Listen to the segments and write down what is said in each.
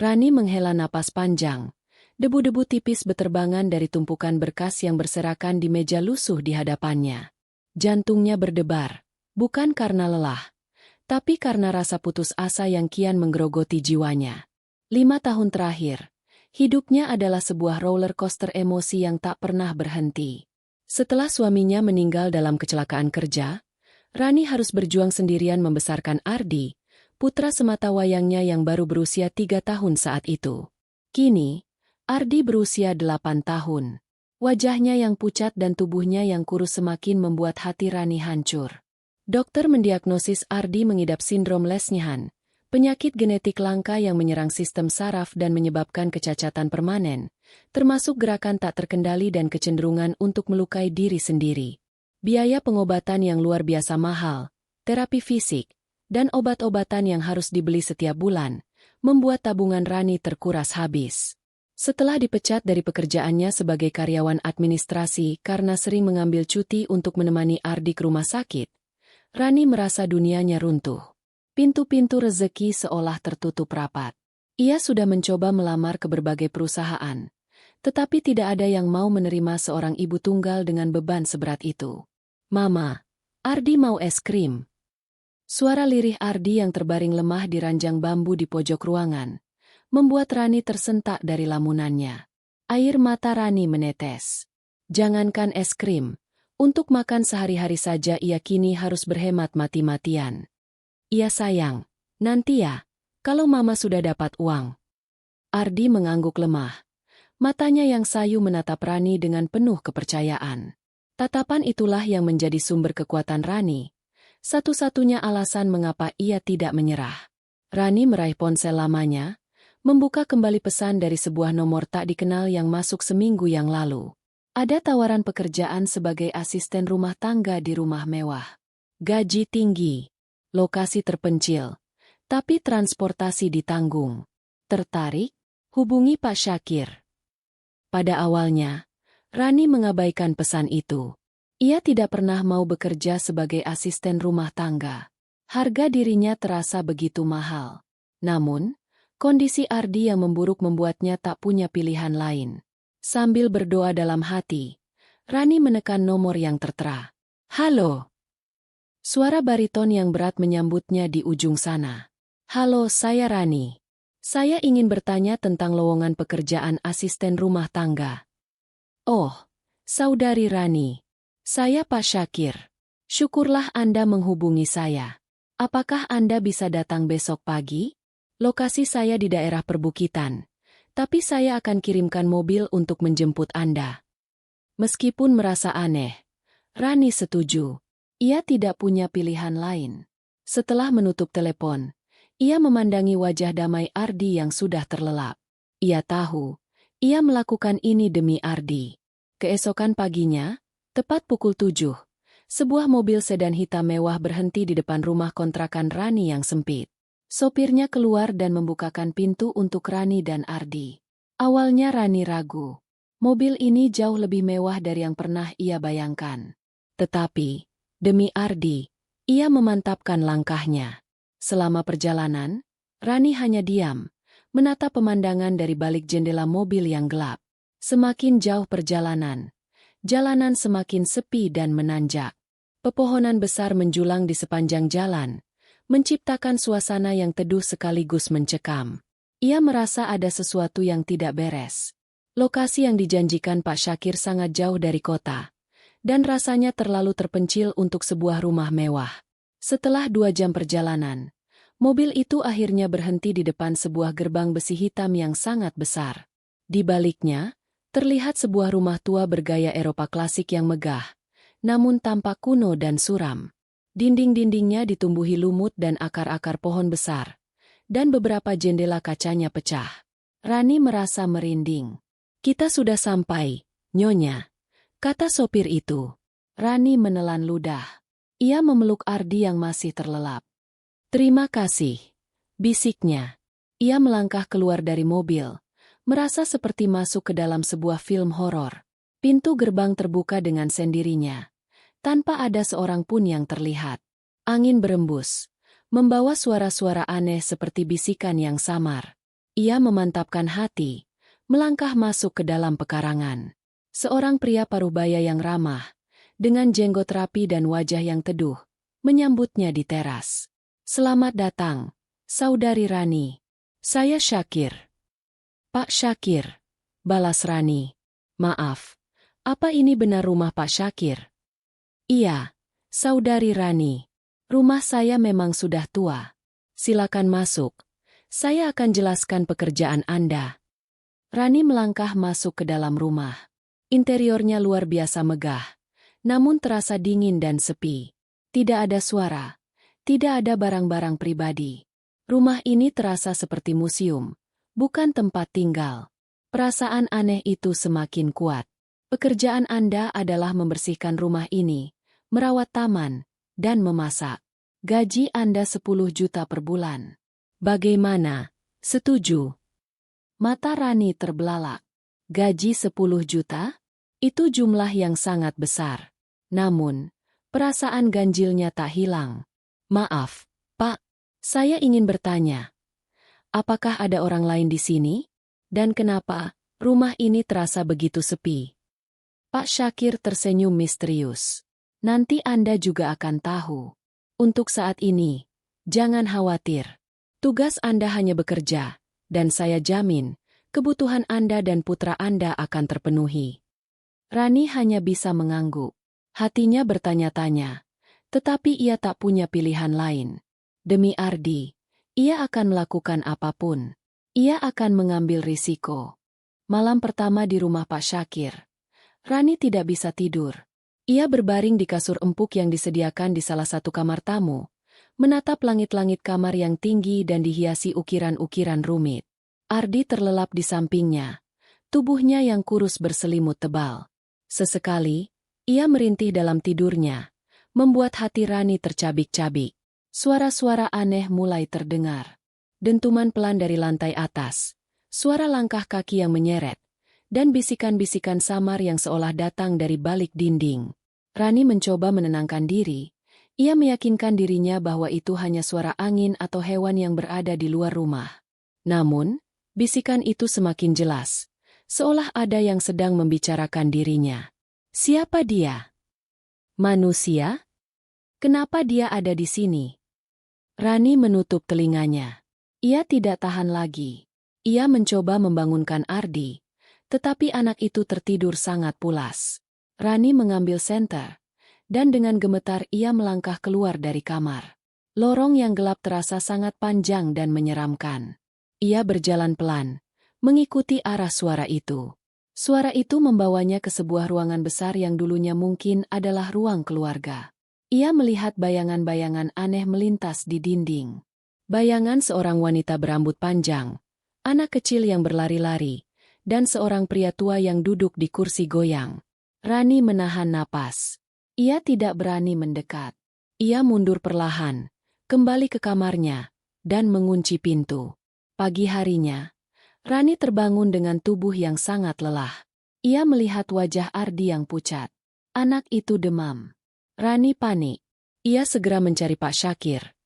Rani menghela napas panjang. Debu-debu tipis beterbangan dari tumpukan berkas yang berserakan di meja lusuh di hadapannya. Jantungnya berdebar, bukan karena lelah, tapi karena rasa putus asa yang kian menggerogoti jiwanya. 5 tahun terakhir, hidupnya adalah sebuah roller coaster emosi yang tak pernah berhenti. Setelah suaminya meninggal dalam kecelakaan kerja, Rani harus berjuang sendirian membesarkan Ardi, putra semata wayangnya yang baru berusia 3 tahun saat itu. Kini, Ardi berusia 8 tahun. Wajahnya yang pucat dan tubuhnya yang kurus semakin membuat hati Rani hancur. Dokter mendiagnosis Ardi mengidap sindrom Lesnyahan, penyakit genetik langka yang menyerang sistem saraf dan menyebabkan kecacatan permanen, termasuk gerakan tak terkendali dan kecenderungan untuk melukai diri sendiri. Biaya pengobatan yang luar biasa mahal, terapi fisik, dan obat-obatan yang harus dibeli setiap bulan, membuat tabungan Rani terkuras habis. Setelah dipecat dari pekerjaannya sebagai karyawan administrasi karena sering mengambil cuti untuk menemani Ardi ke rumah sakit, Rani merasa dunianya runtuh. Pintu-pintu rezeki seolah tertutup rapat. Ia sudah mencoba melamar ke berbagai perusahaan, tetapi tidak ada yang mau menerima seorang ibu tunggal dengan beban seberat itu. "Mama, Ardi mau es krim." Suara lirih Ardi yang terbaring lemah di ranjang bambu di pojok ruangan membuat Rani tersentak dari lamunannya. Air mata Rani menetes. Jangankan es krim, untuk makan sehari-hari saja ia kini harus berhemat mati-matian. "Iya sayang, nanti ya, kalau mama sudah dapat uang." Ardi mengangguk lemah. Matanya yang sayu menatap Rani dengan penuh kepercayaan. Tatapan itulah yang menjadi sumber kekuatan Rani, satu-satunya alasan mengapa ia tidak menyerah. Rani meraih ponsel lamanya, membuka kembali pesan dari sebuah nomor tak dikenal yang masuk seminggu yang lalu. Ada tawaran pekerjaan sebagai asisten rumah tangga di rumah mewah. Gaji tinggi, lokasi terpencil, tapi transportasi ditanggung. Tertarik? Hubungi Pak Syakir. Pada awalnya, Rani mengabaikan pesan itu. Ia tidak pernah mau bekerja sebagai asisten rumah tangga. Harga dirinya terasa begitu mahal. Namun, kondisi Ardi yang memburuk membuatnya tak punya pilihan lain. Sambil berdoa dalam hati, Rani menekan nomor yang tertera. "Halo." Suara bariton yang berat menyambutnya di ujung sana. "Halo, saya Rani. Saya ingin bertanya tentang lowongan pekerjaan asisten rumah tangga." "Oh, saudari Rani. Saya Pak Syakir. Syukurlah Anda menghubungi saya. Apakah Anda bisa datang besok pagi? Lokasi saya di daerah perbukitan, tapi saya akan kirimkan mobil untuk menjemput Anda." Meskipun merasa aneh, Rani setuju. Ia tidak punya pilihan lain. Setelah menutup telepon, ia memandangi wajah damai Ardi yang sudah terlelap. Ia tahu, ia melakukan ini demi Ardi. Keesokan paginya, tepat pukul 7, sebuah mobil sedan hitam mewah berhenti di depan rumah kontrakan Rani yang sempit. Sopirnya keluar dan membukakan pintu untuk Rani dan Ardi. Awalnya Rani ragu. Mobil ini jauh lebih mewah dari yang pernah ia bayangkan. Tetapi, demi Ardi, ia memantapkan langkahnya. Selama perjalanan, Rani hanya diam, menatap pemandangan dari balik jendela mobil yang gelap. Semakin jauh perjalanan, jalanan semakin sepi dan menanjak. Pepohonan besar menjulang di sepanjang jalan, menciptakan suasana yang teduh sekaligus mencekam. Ia merasa ada sesuatu yang tidak beres. Lokasi yang dijanjikan Pak Syakir sangat jauh dari kota, dan rasanya terlalu terpencil untuk sebuah rumah mewah. Setelah 2 jam perjalanan, mobil itu akhirnya berhenti di depan sebuah gerbang besi hitam yang sangat besar. Di baliknya, terlihat sebuah rumah tua bergaya Eropa klasik yang megah, namun tampak kuno dan suram. Dinding-dindingnya ditumbuhi lumut dan akar-akar pohon besar, dan beberapa jendela kacanya pecah. Rani merasa merinding. "Kita sudah sampai, Nyonya," kata sopir itu. Rani menelan ludah. Ia memeluk Ardi yang masih terlelap. "Terima kasih," bisiknya. Ia melangkah keluar dari mobil, merasa seperti masuk ke dalam sebuah film horor. Pintu gerbang terbuka dengan sendirinya, tanpa ada seorang pun yang terlihat. Angin berembus, membawa suara-suara aneh seperti bisikan yang samar. Ia memantapkan hati, melangkah masuk ke dalam pekarangan. Seorang pria parubaya yang ramah, dengan jenggot rapi dan wajah yang teduh, menyambutnya di teras. "Selamat datang, Saudari Rani. Saya Syakir." "Pak Syakir," balas Rani. "Maaf, apa ini benar rumah Pak Syakir?" "Iya, Saudari Rani. Rumah saya memang sudah tua. Silakan masuk. Saya akan jelaskan pekerjaan Anda." Rani melangkah masuk ke dalam rumah. Interiornya luar biasa megah, namun terasa dingin dan sepi. Tidak ada suara, tidak ada barang-barang pribadi. Rumah ini terasa seperti museum, bukan tempat tinggal. Perasaan aneh itu semakin kuat. Pekerjaan Anda adalah membersihkan rumah ini, merawat taman, dan memasak. Gaji Anda 10 juta per bulan. Bagaimana? Setuju? Mata Rani terbelalak. Gaji 10 juta? Itu jumlah yang sangat besar. Namun, perasaan ganjilnya tak hilang. "Maaf, Pak. Saya ingin bertanya. Apakah ada orang lain di sini? Dan kenapa rumah ini terasa begitu sepi?" Pak Syakir tersenyum misterius. "Nanti Anda juga akan tahu. Untuk saat ini, jangan khawatir. Tugas Anda hanya bekerja, dan saya jamin, kebutuhan Anda dan putra Anda akan terpenuhi." Rani hanya bisa mengangguk. Hatinya bertanya-tanya, tetapi ia tak punya pilihan lain. Demi Ardi, ia akan melakukan apapun. Ia akan mengambil risiko. Malam pertama di rumah Pak Syakir, Rani tidak bisa tidur. Ia berbaring di kasur empuk yang disediakan di salah satu kamar tamu, menatap langit-langit kamar yang tinggi dan dihiasi ukiran-ukiran rumit. Ardi terlelap di sampingnya, tubuhnya yang kurus berselimut tebal. Sesekali, ia merintih dalam tidurnya, membuat hati Rani tercabik-cabik. Suara-suara aneh mulai terdengar. Dentuman pelan dari lantai atas, suara langkah kaki yang menyeret, dan bisikan-bisikan samar yang seolah datang dari balik dinding. Rani mencoba menenangkan diri. Ia meyakinkan dirinya bahwa itu hanya suara angin atau hewan yang berada di luar rumah. Namun, bisikan itu semakin jelas, seolah ada yang sedang membicarakan dirinya. Siapa dia? Manusia? Kenapa dia ada di sini? Rani menutup telinganya. Ia tidak tahan lagi. Ia mencoba membangunkan Ardi, tetapi anak itu tertidur sangat pulas. Rani mengambil senter, dan dengan gemetar ia melangkah keluar dari kamar. Lorong yang gelap terasa sangat panjang dan menyeramkan. Ia berjalan pelan, mengikuti arah suara itu. Suara itu membawanya ke sebuah ruangan besar yang dulunya mungkin adalah ruang keluarga. Ia melihat bayangan-bayangan aneh melintas di dinding. Bayangan seorang wanita berambut panjang, anak kecil yang berlari-lari, dan seorang pria tua yang duduk di kursi goyang. Rani menahan napas. Ia tidak berani mendekat. Ia mundur perlahan, kembali ke kamarnya, dan mengunci pintu. Pagi harinya, Rani terbangun dengan tubuh yang sangat lelah. Ia melihat wajah Ardi yang pucat. Anak itu demam. Rani panik. Ia segera mencari Pak Syakir.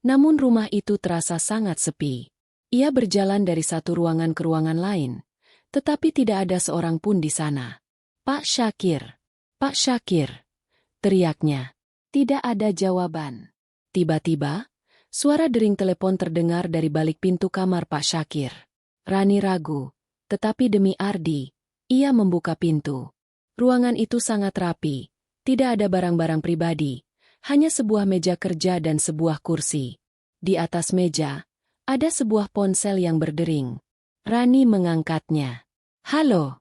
Namun rumah itu terasa sangat sepi. Ia berjalan dari satu ruangan ke ruangan lain, tetapi tidak ada seorang pun di sana. "Pak Syakir! Pak Syakir!" teriaknya. Tidak ada jawaban. Tiba-tiba, suara dering telepon terdengar dari balik pintu kamar Pak Syakir. Rani ragu, tetapi demi Ardi, ia membuka pintu. Ruangan itu sangat rapi, tidak ada barang-barang pribadi, hanya sebuah meja kerja dan sebuah kursi. Di atas meja, ada sebuah ponsel yang berdering. Rani mengangkatnya. "Halo,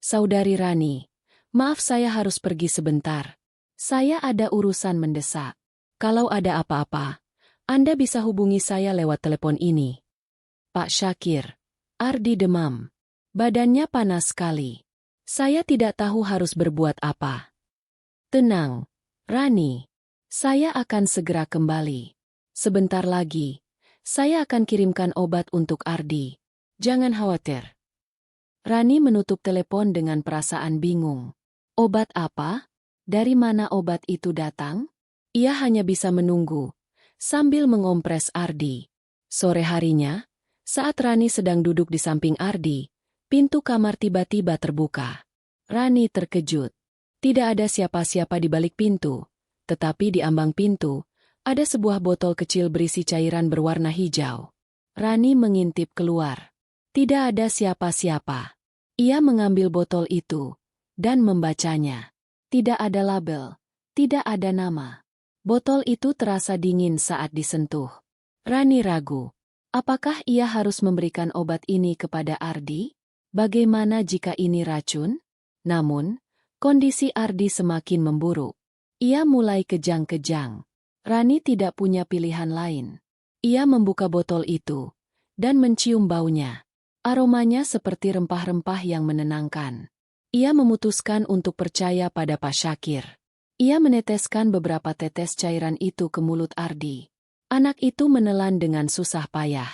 Saudari Rani. Maaf saya harus pergi sebentar. Saya ada urusan mendesak. Kalau ada apa-apa, Anda bisa hubungi saya lewat telepon ini." "Pak Syakir, Ardi demam. Badannya panas sekali. Saya tidak tahu harus berbuat apa." "Tenang, Rani. Saya akan segera kembali. Sebentar lagi, saya akan kirimkan obat untuk Ardi. Jangan khawatir." Rani menutup telepon dengan perasaan bingung. Obat apa? Dari mana obat itu datang? Ia hanya bisa menunggu, sambil mengompres Ardi. Sore harinya, Saat Rani sedang duduk di samping Ardi, pintu kamar tiba-tiba terbuka. Rani terkejut. Tidak ada siapa-siapa di balik pintu, tetapi di ambang pintu, ada sebuah botol kecil berisi cairan berwarna hijau. Rani mengintip keluar. Tidak ada siapa-siapa. Ia mengambil botol itu dan membacanya. Tidak ada label, tidak ada nama. Botol itu terasa dingin saat disentuh. Rani ragu. Apakah ia harus memberikan obat ini kepada Ardi? Bagaimana jika ini racun? Namun, kondisi Ardi semakin memburuk. Ia mulai kejang-kejang. Rani tidak punya pilihan lain. Ia membuka botol itu dan mencium baunya. Aromanya seperti rempah-rempah yang menenangkan. Ia memutuskan untuk percaya pada Pak Syakir. Ia meneteskan beberapa tetes cairan itu ke mulut Ardi. Anak itu menelan dengan susah payah.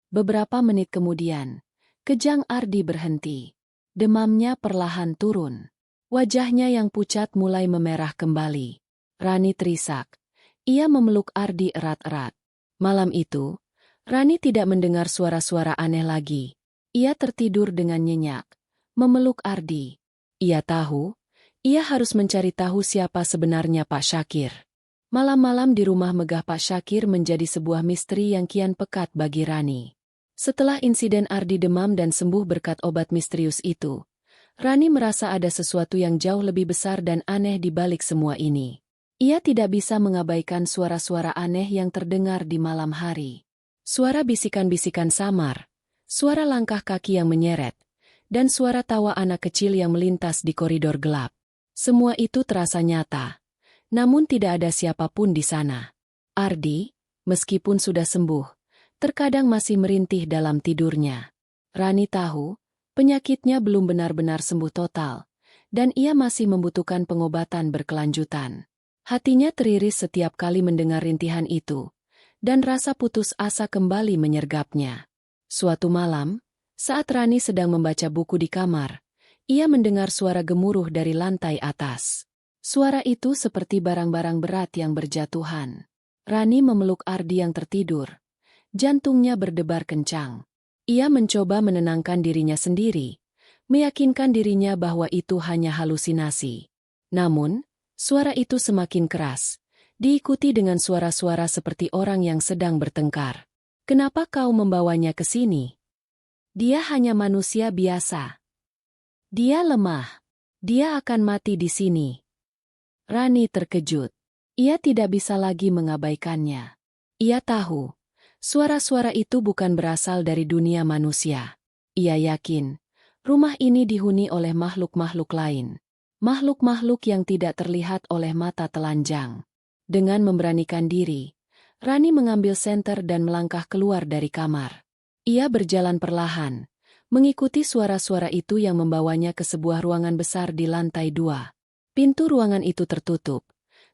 Beberapa menit kemudian, kejang Ardi berhenti. Demamnya perlahan turun. Wajahnya yang pucat mulai memerah kembali. Rani terisak. Ia memeluk Ardi erat-erat. Malam itu, Rani tidak mendengar suara-suara aneh lagi. Ia tertidur dengan nyenyak, memeluk Ardi. Ia tahu, ia harus mencari tahu siapa sebenarnya Pak Syakir. Malam-malam di rumah megah Pak Syakir menjadi sebuah misteri yang kian pekat bagi Rani. Setelah insiden Ardi demam dan sembuh berkat obat misterius itu, Rani merasa ada sesuatu yang jauh lebih besar dan aneh di balik semua ini. Ia tidak bisa mengabaikan suara-suara aneh yang terdengar di malam hari. Suara bisikan-bisikan samar, suara langkah kaki yang menyeret, dan suara tawa anak kecil yang melintas di koridor gelap. Semua itu terasa nyata, namun tidak ada siapapun di sana. Ardi, meskipun sudah sembuh, terkadang masih merintih dalam tidurnya. Rani tahu, penyakitnya belum benar-benar sembuh total, dan ia masih membutuhkan pengobatan berkelanjutan. Hatinya teriris setiap kali mendengar rintihan itu, dan rasa putus asa kembali menyergapnya. Suatu malam, saat Rani sedang membaca buku di kamar, ia mendengar suara gemuruh dari lantai atas. Suara itu seperti barang-barang berat yang berjatuhan. Rani memeluk Ardi yang tertidur. Jantungnya berdebar kencang. Ia mencoba menenangkan dirinya sendiri, meyakinkan dirinya bahwa itu hanya halusinasi. Namun, suara itu semakin keras, diikuti dengan suara-suara seperti orang yang sedang bertengkar. Kenapa kau membawanya ke sini? Dia hanya manusia biasa. Dia lemah. Dia akan mati di sini. Rani terkejut. Ia tidak bisa lagi mengabaikannya. Ia tahu, suara-suara itu bukan berasal dari dunia manusia. Ia yakin, rumah ini dihuni oleh makhluk-makhluk lain. Makhluk-makhluk yang tidak terlihat oleh mata telanjang. Dengan memberanikan diri, Rani mengambil senter dan melangkah keluar dari kamar. Ia berjalan perlahan, mengikuti suara-suara itu yang membawanya ke sebuah ruangan besar di lantai 2. Pintu ruangan itu tertutup,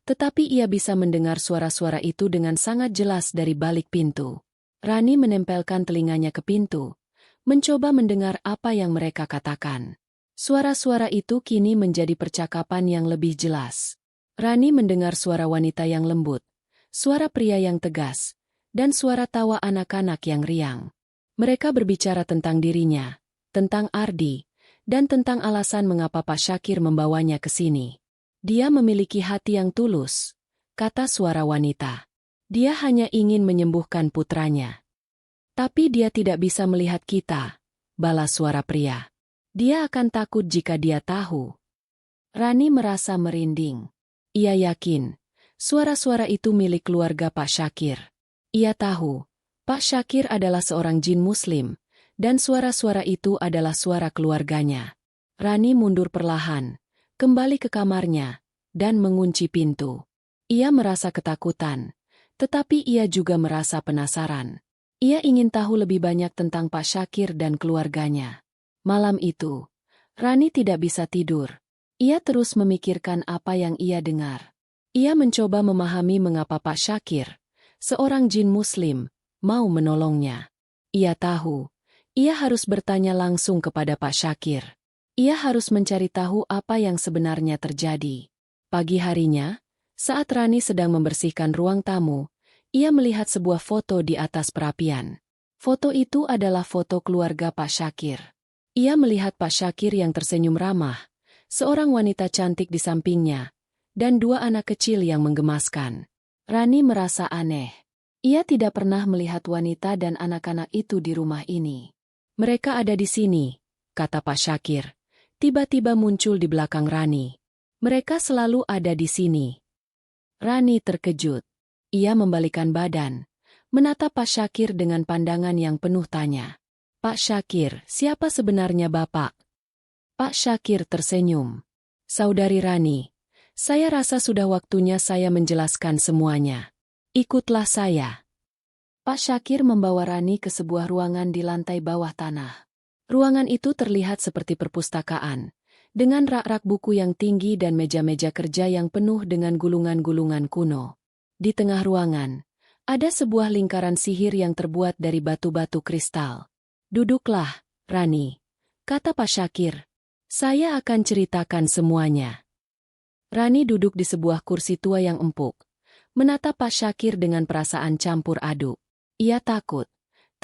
tetapi ia bisa mendengar suara-suara itu dengan sangat jelas dari balik pintu. Rani menempelkan telinganya ke pintu, mencoba mendengar apa yang mereka katakan. Suara-suara itu kini menjadi percakapan yang lebih jelas. Rani mendengar suara wanita yang lembut, suara pria yang tegas, dan suara tawa anak-anak yang riang. Mereka berbicara tentang dirinya, tentang Ardi, dan tentang alasan mengapa Pak Syakir membawanya ke sini. Dia memiliki hati yang tulus, kata suara wanita. Dia hanya ingin menyembuhkan putranya. Tapi dia tidak bisa melihat kita, balas suara pria. Dia akan takut jika dia tahu. Rani merasa merinding. Ia yakin, suara-suara itu milik keluarga Pak Syakir. Ia tahu, Pak Syakir adalah seorang jin muslim, dan suara-suara itu adalah suara keluarganya. Rani mundur perlahan, kembali ke kamarnya, dan mengunci pintu. Ia merasa ketakutan, tetapi ia juga merasa penasaran. Ia ingin tahu lebih banyak tentang Pak Syakir dan keluarganya. Malam itu, Rani tidak bisa tidur. Ia terus memikirkan apa yang ia dengar. Ia mencoba memahami mengapa Pak Syakir, seorang jin muslim, mau menolongnya. Ia tahu, ia harus bertanya langsung kepada Pak Syakir. Ia harus mencari tahu apa yang sebenarnya terjadi. Pagi harinya, saat Rani sedang membersihkan ruang tamu, ia melihat sebuah foto di atas perapian. Foto itu adalah foto keluarga Pak Syakir. Ia melihat Pak Syakir yang tersenyum ramah, seorang wanita cantik di sampingnya, dan dua anak kecil yang menggemaskan. Rani merasa aneh. Ia tidak pernah melihat wanita dan anak-anak itu di rumah ini. Mereka ada di sini, kata Pak Syakir. Tiba-tiba muncul di belakang Rani. Mereka selalu ada di sini. Rani terkejut. Ia membalikan badan, menatap Pak Syakir dengan pandangan yang penuh tanya. Pak Syakir, siapa sebenarnya Bapak? Pak Syakir tersenyum. Saudari Rani, saya rasa sudah waktunya saya menjelaskan semuanya. Ikutlah saya. Pak Syakir membawa Rani ke sebuah ruangan di lantai bawah tanah. Ruangan itu terlihat seperti perpustakaan, dengan rak-rak buku yang tinggi dan meja-meja kerja yang penuh dengan gulungan-gulungan kuno. Di tengah ruangan, ada sebuah lingkaran sihir yang terbuat dari batu-batu kristal. Duduklah, Rani, kata Pak Syakir. Saya akan ceritakan semuanya. Rani duduk di sebuah kursi tua yang empuk, menatap Pak Syakir dengan perasaan campur aduk. Ia takut,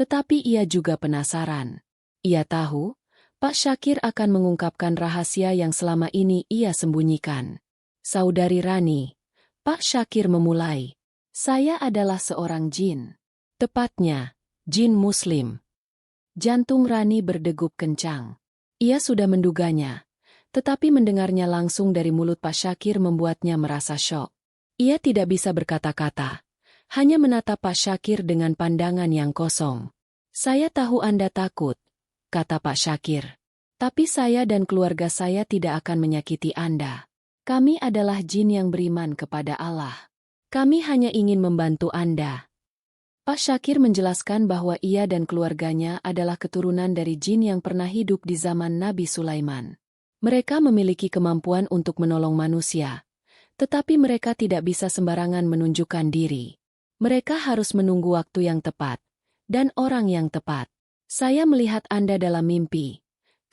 tetapi ia juga penasaran. Ia tahu, Pak Syakir akan mengungkapkan rahasia yang selama ini ia sembunyikan. Saudari Rani, Pak Syakir memulai. Saya adalah seorang jin. Tepatnya, jin Muslim. Jantung Rani berdegup kencang. Ia sudah menduganya, tetapi mendengarnya langsung dari mulut Pak Syakir membuatnya merasa syok. Ia tidak bisa berkata-kata, hanya menatap Pak Syakir dengan pandangan yang kosong. Saya tahu Anda takut, kata Pak Syakir. Tapi saya dan keluarga saya tidak akan menyakiti Anda. Kami adalah jin yang beriman kepada Allah. Kami hanya ingin membantu Anda. Pak Syakir menjelaskan bahwa ia dan keluarganya adalah keturunan dari jin yang pernah hidup di zaman Nabi Sulaiman. Mereka memiliki kemampuan untuk menolong manusia, tetapi mereka tidak bisa sembarangan menunjukkan diri. Mereka harus menunggu waktu yang tepat, dan orang yang tepat. Saya melihat Anda dalam mimpi,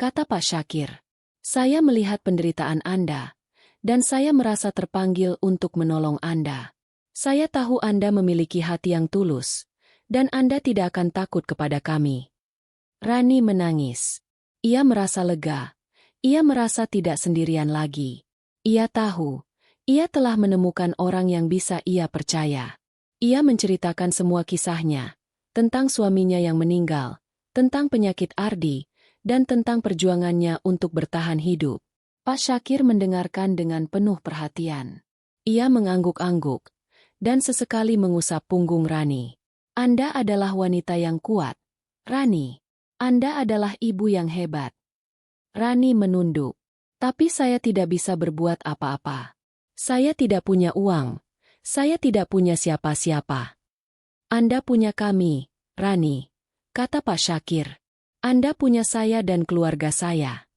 kata Pak Syakir. Saya melihat penderitaan Anda, dan saya merasa terpanggil untuk menolong Anda. Saya tahu Anda memiliki hati yang tulus, dan Anda tidak akan takut kepada kami. Rani menangis. Ia merasa lega. Ia merasa tidak sendirian lagi. Ia tahu, ia telah menemukan orang yang bisa ia percaya. Ia menceritakan semua kisahnya, tentang suaminya yang meninggal, tentang penyakit Ardi, dan tentang perjuangannya untuk bertahan hidup. Pak Syakir mendengarkan dengan penuh perhatian. Ia mengangguk-angguk, dan sesekali mengusap punggung Rani. Anda adalah wanita yang kuat, Rani. Anda adalah ibu yang hebat. Rani menunduk. Tapi saya tidak bisa berbuat apa-apa. Saya tidak punya uang. Saya tidak punya siapa-siapa. Anda punya kami, Rani, kata Pak Syakir. Anda punya saya dan keluarga saya.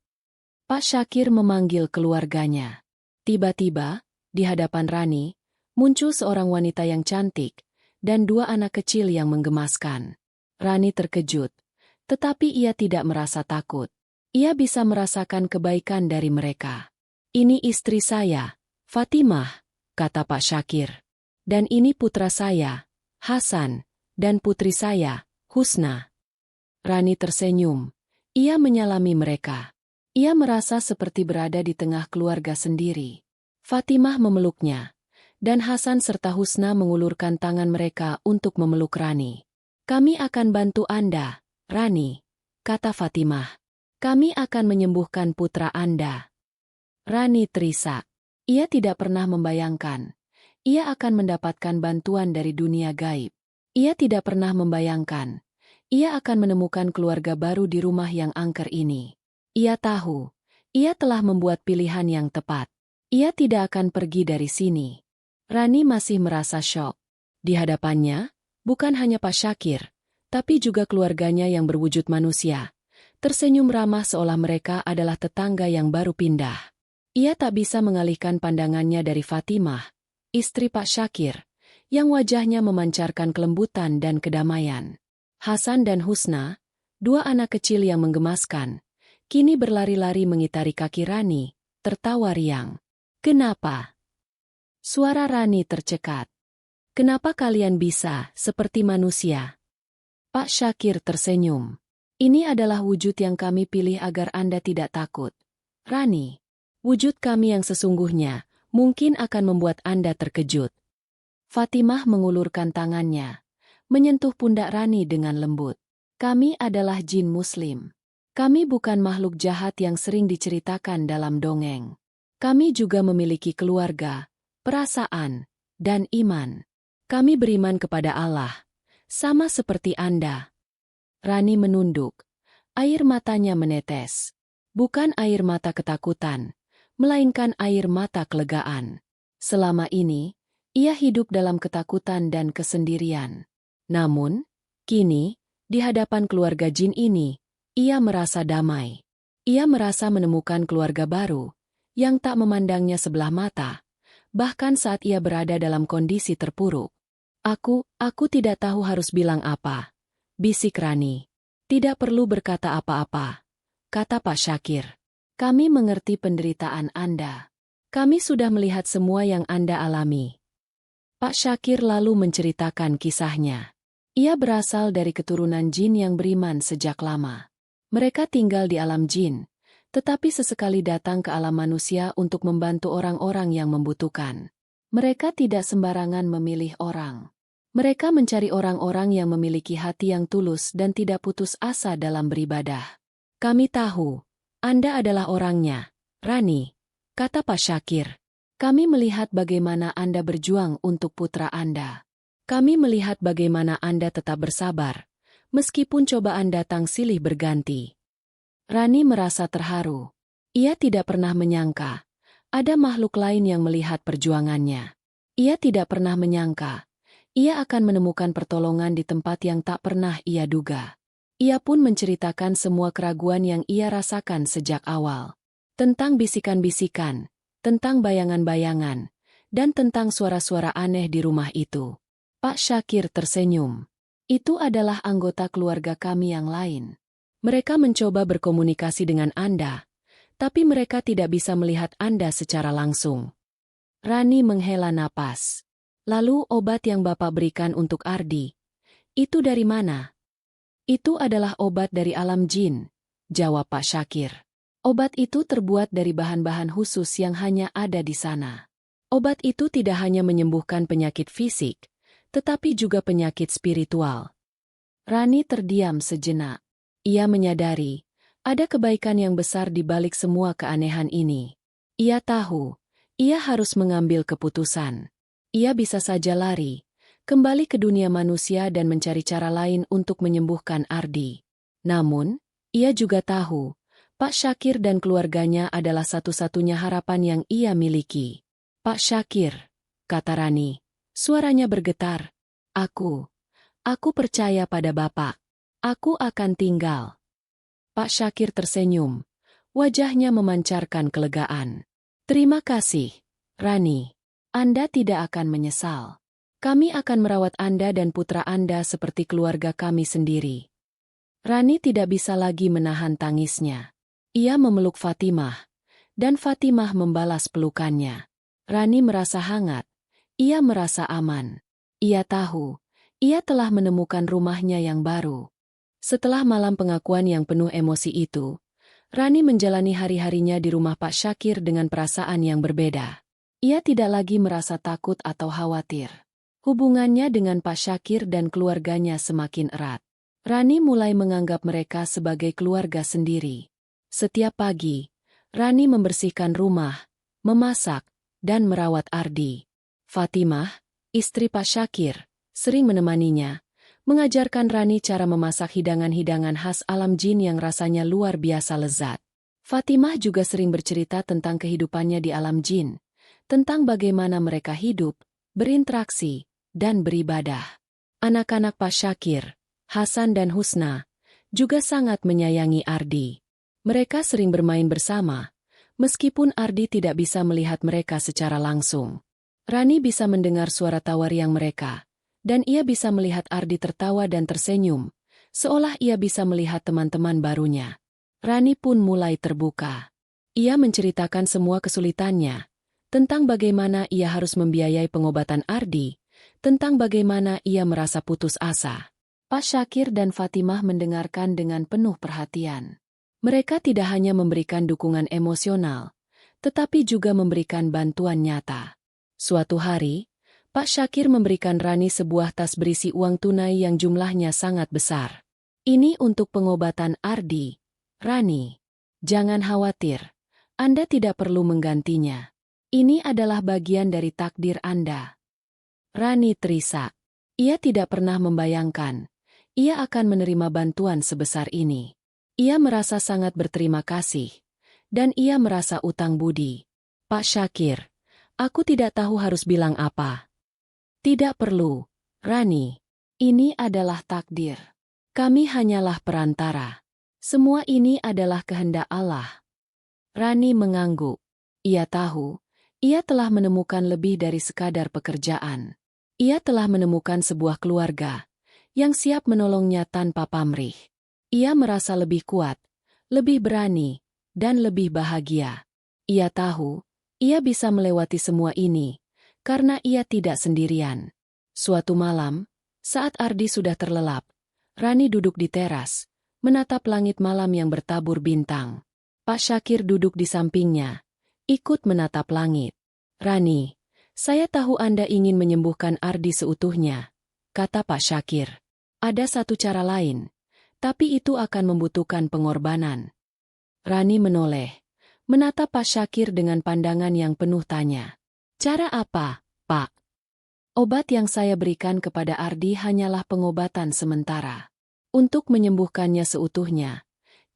Pak Syakir memanggil keluarganya. Tiba-tiba, di hadapan Rani, muncul seorang wanita yang cantik, dan dua anak kecil yang menggemaskan. Rani terkejut, tetapi ia tidak merasa takut. Ia bisa merasakan kebaikan dari mereka. Ini istri saya, Fatimah, kata Pak Syakir. Dan ini putra saya, Hasan, dan putri saya, Husna. Rani tersenyum. Ia menyalami mereka. Ia merasa seperti berada di tengah keluarga sendiri. Fatimah memeluknya, dan Hasan serta Husna mengulurkan tangan mereka untuk memeluk Rani. Kami akan bantu Anda, Rani, kata Fatimah. Kami akan menyembuhkan putra Anda. Rani terisak. Ia tidak pernah membayangkan. Ia akan mendapatkan bantuan dari dunia gaib. Ia tidak pernah membayangkan. Ia akan menemukan keluarga baru di rumah yang angker ini. Ia tahu. Ia telah membuat pilihan yang tepat. Ia tidak akan pergi dari sini. Rani masih merasa syok. Di hadapannya, bukan hanya Pak Syakir, tapi juga keluarganya yang berwujud manusia. Tersenyum ramah seolah mereka adalah tetangga yang baru pindah. Ia tak bisa mengalihkan pandangannya dari Fatimah, istri Pak Syakir, yang wajahnya memancarkan kelembutan dan kedamaian. Hasan dan Husna, dua anak kecil yang menggemaskan, kini berlari-lari mengitari kaki Rani, tertawa riang. Kenapa? Suara Rani tercekat. Kenapa kalian bisa seperti manusia? Pak Syakir tersenyum. Ini adalah wujud yang kami pilih agar Anda tidak takut. Rani, wujud kami yang sesungguhnya mungkin akan membuat Anda terkejut. Fatimah mengulurkan tangannya, menyentuh pundak Rani dengan lembut. Kami adalah jin muslim. Kami bukan makhluk jahat yang sering diceritakan dalam dongeng. Kami juga memiliki keluarga, perasaan, dan iman. Kami beriman kepada Allah, sama seperti Anda. Rani menunduk. Air matanya menetes. Bukan air mata ketakutan, melainkan air mata kelegaan. Selama ini, ia hidup dalam ketakutan dan kesendirian. Namun, kini, di hadapan keluarga jin ini, ia merasa damai. Ia merasa menemukan keluarga baru, yang tak memandangnya sebelah mata, bahkan saat ia berada dalam kondisi terpuruk. Aku tidak tahu harus bilang apa, bisik Rani. Tidak perlu berkata apa-apa, kata Pak Syakir. Kami mengerti penderitaan Anda. Kami sudah melihat semua yang Anda alami. Pak Syakir lalu menceritakan kisahnya. Ia berasal dari keturunan jin yang beriman sejak lama. Mereka tinggal di alam jin, tetapi sesekali datang ke alam manusia untuk membantu orang-orang yang membutuhkan. Mereka tidak sembarangan memilih orang. Mereka mencari orang-orang yang memiliki hati yang tulus dan tidak putus asa dalam beribadah. Kami tahu, Anda adalah orangnya, Rani, kata Pak Syakir. Kami melihat bagaimana Anda berjuang untuk putra Anda. Kami melihat bagaimana Anda tetap bersabar, meskipun cobaan datang silih berganti. Rani merasa terharu. Ia tidak pernah menyangka ada makhluk lain yang melihat perjuangannya. Ia tidak pernah menyangka ia akan menemukan pertolongan di tempat yang tak pernah ia duga. Ia pun menceritakan semua keraguan yang ia rasakan sejak awal. Tentang bisikan-bisikan, tentang bayangan-bayangan, dan tentang suara-suara aneh di rumah itu. Pak Syakir tersenyum. Itu adalah anggota keluarga kami yang lain. Mereka mencoba berkomunikasi dengan Anda, tapi mereka tidak bisa melihat Anda secara langsung. Rani menghela napas. Lalu obat yang Bapak berikan untuk Ardi, itu dari mana? Itu adalah obat dari alam jin, jawab Pak Syakir. Obat itu terbuat dari bahan-bahan khusus yang hanya ada di sana. Obat itu tidak hanya menyembuhkan penyakit fisik, tetapi juga penyakit spiritual. Rani terdiam sejenak. Ia menyadari, ada kebaikan yang besar di balik semua keanehan ini. Ia tahu, ia harus mengambil keputusan. Ia bisa saja lari, kembali ke dunia manusia dan mencari cara lain untuk menyembuhkan Ardi. Namun, ia juga tahu, Pak Syakir dan keluarganya adalah satu-satunya harapan yang ia miliki. Pak Syakir, kata Rani, suaranya bergetar. Aku percaya pada Bapak. Aku akan tinggal. Pak Syakir tersenyum, wajahnya memancarkan kelegaan. Terima kasih, Rani. Anda tidak akan menyesal. Kami akan merawat Anda dan putra Anda seperti keluarga kami sendiri. Rani tidak bisa lagi menahan tangisnya. Ia memeluk Fatimah, dan Fatimah membalas pelukannya. Rani merasa hangat. Ia merasa aman. Ia tahu, ia telah menemukan rumahnya yang baru. Setelah malam pengakuan yang penuh emosi itu, Rani menjalani hari-harinya di rumah Pak Syakir dengan perasaan yang berbeda. Ia tidak lagi merasa takut atau khawatir. Hubungannya dengan Pak Syakir dan keluarganya semakin erat. Rani mulai menganggap mereka sebagai keluarga sendiri. Setiap pagi, Rani membersihkan rumah, memasak, dan merawat Ardi. Fatimah, istri Pak Syakir, sering menemaninya, mengajarkan Rani cara memasak hidangan-hidangan khas alam jin yang rasanya luar biasa lezat. Fatimah juga sering bercerita tentang kehidupannya di alam jin, tentang bagaimana mereka hidup, berinteraksi, dan beribadah. Anak-anak Pak Syakir, Hasan dan Husna, juga sangat menyayangi Ardi. Mereka sering bermain bersama, meskipun Ardi tidak bisa melihat mereka secara langsung. Rani bisa mendengar suara tawa riang mereka, dan ia bisa melihat Ardi tertawa dan tersenyum, seolah ia bisa melihat teman-teman barunya. Rani pun mulai terbuka. Ia menceritakan semua kesulitannya, tentang bagaimana ia harus membiayai pengobatan Ardi, tentang bagaimana ia merasa putus asa. Pak Syakir dan Fatimah mendengarkan dengan penuh perhatian. Mereka tidak hanya memberikan dukungan emosional, tetapi juga memberikan bantuan nyata. Suatu hari, Pak Syakir memberikan Rani sebuah tas berisi uang tunai yang jumlahnya sangat besar. Ini untuk pengobatan Ardi. Rani, jangan khawatir. Anda tidak perlu menggantinya. Ini adalah bagian dari takdir Anda. Rani terisak. Ia tidak pernah membayangkan ia akan menerima bantuan sebesar ini. Ia merasa sangat berterima kasih, dan ia merasa utang budi. Pak Syakir, aku tidak tahu harus bilang apa. Tidak perlu, Rani. Ini adalah takdir. Kami hanyalah perantara. Semua ini adalah kehendak Allah. Rani mengangguk. Ia tahu, ia telah menemukan lebih dari sekadar pekerjaan. Ia telah menemukan sebuah keluarga yang siap menolongnya tanpa pamrih. Ia merasa lebih kuat, lebih berani, dan lebih bahagia. Ia tahu, ia bisa melewati semua ini, karena ia tidak sendirian. Suatu malam, saat Ardi sudah terlelap, Rani duduk di teras, menatap langit malam yang bertabur bintang. Pak Syakir duduk di sampingnya, ikut menatap langit. Rani, saya tahu Anda ingin menyembuhkan Ardi seutuhnya, kata Pak Syakir. Ada satu cara lain, tapi itu akan membutuhkan pengorbanan. Rani menoleh, menatap Pak Syakir dengan pandangan yang penuh tanya. Cara apa, Pak? Obat yang saya berikan kepada Ardi hanyalah pengobatan sementara. Untuk menyembuhkannya seutuhnya,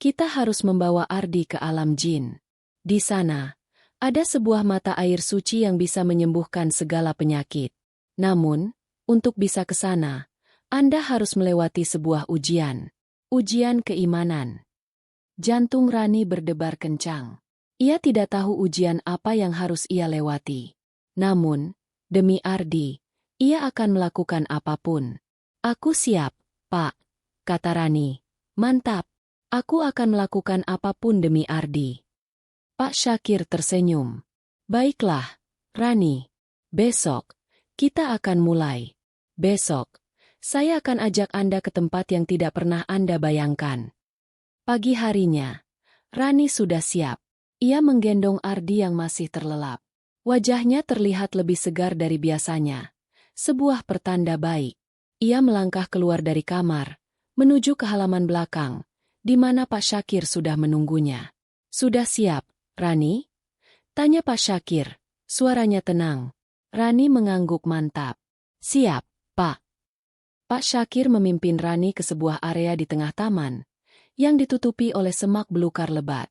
kita harus membawa Ardi ke alam jin. Di sana, ada sebuah mata air suci yang bisa menyembuhkan segala penyakit. Namun, untuk bisa ke sana, Anda harus melewati sebuah ujian. Ujian keimanan. Jantung Rani berdebar kencang. Ia tidak tahu ujian apa yang harus ia lewati. Namun, demi Ardi, ia akan melakukan apapun. Aku siap, Pak, kata Rani. Mantap, aku akan melakukan apapun demi Ardi. Pak Syakir tersenyum. Baiklah, Rani. Besok, kita akan mulai. Besok, saya akan ajak Anda ke tempat yang tidak pernah Anda bayangkan. Pagi harinya, Rani sudah siap. Ia menggendong Ardi yang masih terlelap. Wajahnya terlihat lebih segar dari biasanya. Sebuah pertanda baik. Ia melangkah keluar dari kamar, menuju ke halaman belakang, di mana Pak Syakir sudah menunggunya. Sudah siap, Rani? Tanya Pak Syakir, suaranya tenang. Rani mengangguk mantap. Siap, Pak. Pak Syakir memimpin Rani ke sebuah area di tengah taman, yang ditutupi oleh semak belukar lebat.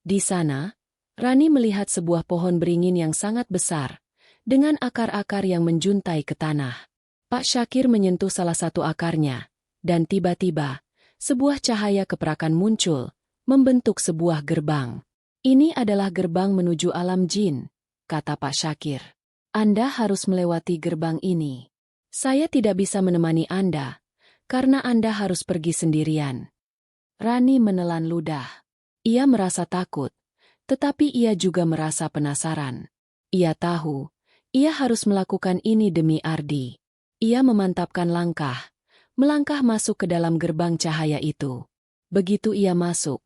Di sana, Rani melihat sebuah pohon beringin yang sangat besar, dengan akar-akar yang menjuntai ke tanah. Pak Syakir menyentuh salah satu akarnya, dan tiba-tiba, sebuah cahaya keperakan muncul, membentuk sebuah gerbang. Ini adalah gerbang menuju alam jin, kata Pak Syakir. Anda harus melewati gerbang ini. Saya tidak bisa menemani Anda, karena Anda harus pergi sendirian. Rani menelan ludah. Ia merasa takut, tetapi ia juga merasa penasaran. Ia tahu, ia harus melakukan ini demi Ardi. Ia memantapkan langkah, melangkah masuk ke dalam gerbang cahaya itu. Begitu ia masuk,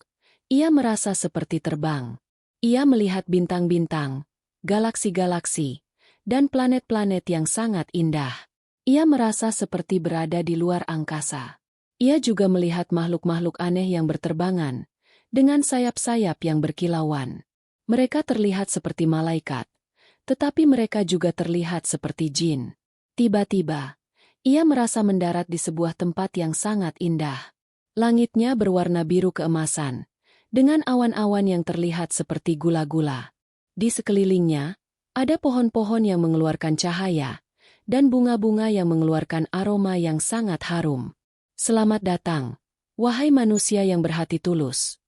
ia merasa seperti terbang. Ia melihat bintang-bintang, galaksi-galaksi, dan planet-planet yang sangat indah. Ia merasa seperti berada di luar angkasa. Ia juga melihat makhluk-makhluk aneh yang berterbangan, dengan sayap-sayap yang berkilauan. Mereka terlihat seperti malaikat, tetapi mereka juga terlihat seperti jin. Tiba-tiba, ia merasa mendarat di sebuah tempat yang sangat indah. Langitnya berwarna biru keemasan, dengan awan-awan yang terlihat seperti gula-gula. Di sekelilingnya, ada pohon-pohon yang mengeluarkan cahaya, dan bunga-bunga yang mengeluarkan aroma yang sangat harum. Selamat datang, wahai manusia yang berhati tulus.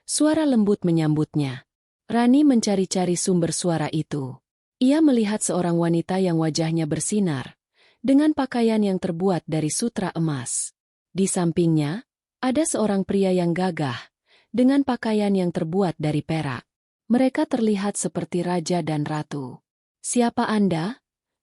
Suara lembut menyambutnya. Rani mencari-cari sumber suara itu. Ia melihat seorang wanita yang wajahnya bersinar, dengan pakaian yang terbuat dari sutra emas. Di sampingnya, ada seorang pria yang gagah, dengan pakaian yang terbuat dari perak. Mereka terlihat seperti raja dan ratu. Siapa Anda?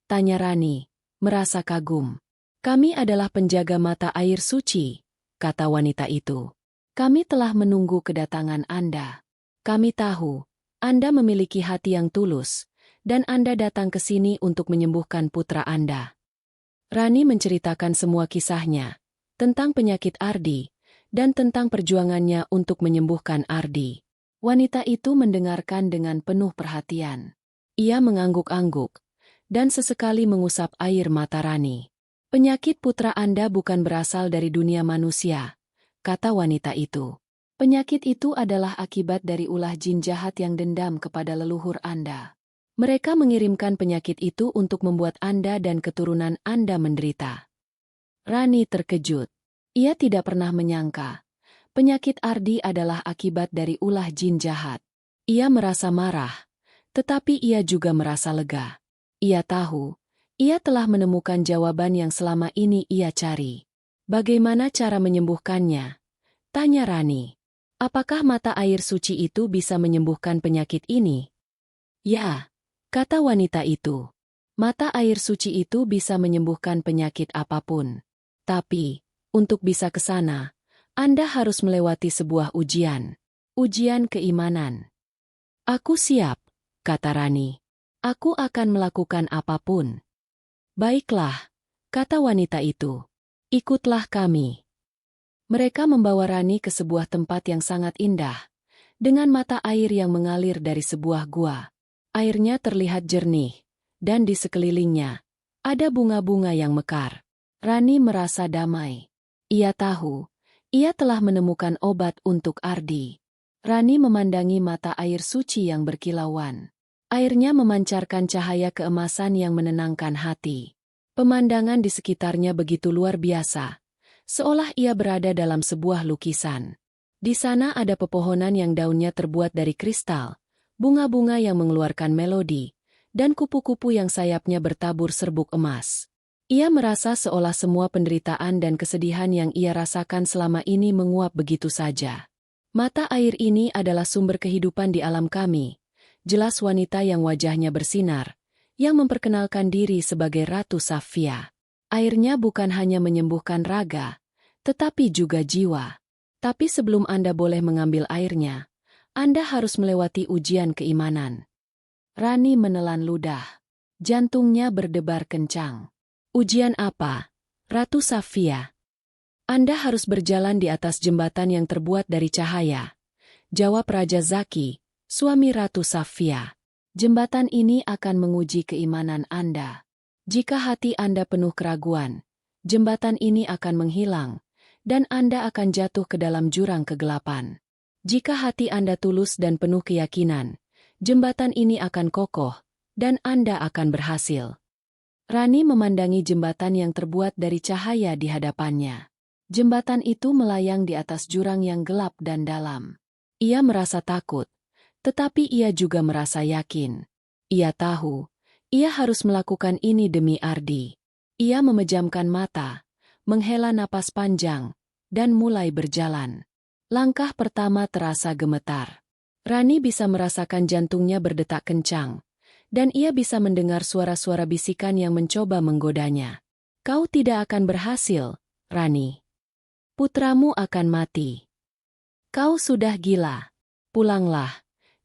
Tanya Rani, merasa kagum. Kami adalah penjaga mata air suci, kata wanita itu. Kami telah menunggu kedatangan Anda. Kami tahu, Anda memiliki hati yang tulus, dan Anda datang ke sini untuk menyembuhkan putra Anda. Rani menceritakan semua kisahnya, tentang penyakit Ardi, dan tentang perjuangannya untuk menyembuhkan Ardi. Wanita itu mendengarkan dengan penuh perhatian. Ia mengangguk-angguk, dan sesekali mengusap air mata Rani. Penyakit putra Anda bukan berasal dari dunia manusia, kata wanita itu. Penyakit itu adalah akibat dari ulah jin jahat yang dendam kepada leluhur Anda. Mereka mengirimkan penyakit itu untuk membuat Anda dan keturunan Anda menderita. Rani terkejut. Ia tidak pernah menyangka. Penyakit Ardi adalah akibat dari ulah jin jahat. Ia merasa marah, tetapi ia juga merasa lega. Ia tahu, ia telah menemukan jawaban yang selama ini ia cari. Bagaimana cara menyembuhkannya? Tanya Rani. Apakah mata air suci itu bisa menyembuhkan penyakit ini? Ya, kata wanita itu. Mata air suci itu bisa menyembuhkan penyakit apapun. Tapi, untuk bisa ke sana, Anda harus melewati sebuah ujian. Ujian keimanan. Aku siap, kata Rani. Aku akan melakukan apapun. Baiklah, kata wanita itu. Ikutlah kami. Mereka membawa Rani ke sebuah tempat yang sangat indah, dengan mata air yang mengalir dari sebuah gua. Airnya terlihat jernih, dan di sekelilingnya, ada bunga-bunga yang mekar. Rani merasa damai. Ia tahu, ia telah menemukan obat untuk Ardi. Rani memandangi mata air suci yang berkilauan. Airnya memancarkan cahaya keemasan yang menenangkan hati. Pemandangan di sekitarnya begitu luar biasa, seolah ia berada dalam sebuah lukisan. Di sana ada pepohonan yang daunnya terbuat dari kristal, bunga-bunga yang mengeluarkan melodi, dan kupu-kupu yang sayapnya bertabur serbuk emas. Ia merasa seolah semua penderitaan dan kesedihan yang ia rasakan selama ini menguap begitu saja. Mata air ini adalah sumber kehidupan di alam kami. Jelas wanita yang wajahnya bersinar, yang memperkenalkan diri sebagai Ratu Safia. Airnya bukan hanya menyembuhkan raga, tetapi juga jiwa. Tapi sebelum Anda boleh mengambil airnya, Anda harus melewati ujian keimanan. Rani menelan ludah. Jantungnya berdebar kencang. Ujian apa, Ratu Safia? Anda harus berjalan di atas jembatan yang terbuat dari cahaya. Jawab Raja Zaki, suami Ratu Safia. Jembatan ini akan menguji keimanan Anda. Jika hati Anda penuh keraguan, jembatan ini akan menghilang, dan Anda akan jatuh ke dalam jurang kegelapan. Jika hati Anda tulus dan penuh keyakinan, jembatan ini akan kokoh, dan Anda akan berhasil. Rani memandangi jembatan yang terbuat dari cahaya di hadapannya. Jembatan itu melayang di atas jurang yang gelap dan dalam. Ia merasa takut, tetapi ia juga merasa yakin. Ia tahu, ia harus melakukan ini demi Ardi. Ia memejamkan mata, menghela napas panjang, dan mulai berjalan. Langkah pertama terasa gemetar. Rani bisa merasakan jantungnya berdetak kencang, dan ia bisa mendengar suara-suara bisikan yang mencoba menggodanya. Kau tidak akan berhasil, Rani. Putramu akan mati. Kau sudah gila. Pulanglah.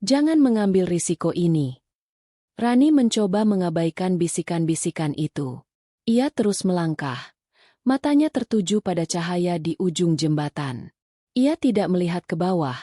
Jangan mengambil risiko ini. Rani mencoba mengabaikan bisikan-bisikan itu. Ia terus melangkah. Matanya tertuju pada cahaya di ujung jembatan. Ia tidak melihat ke bawah.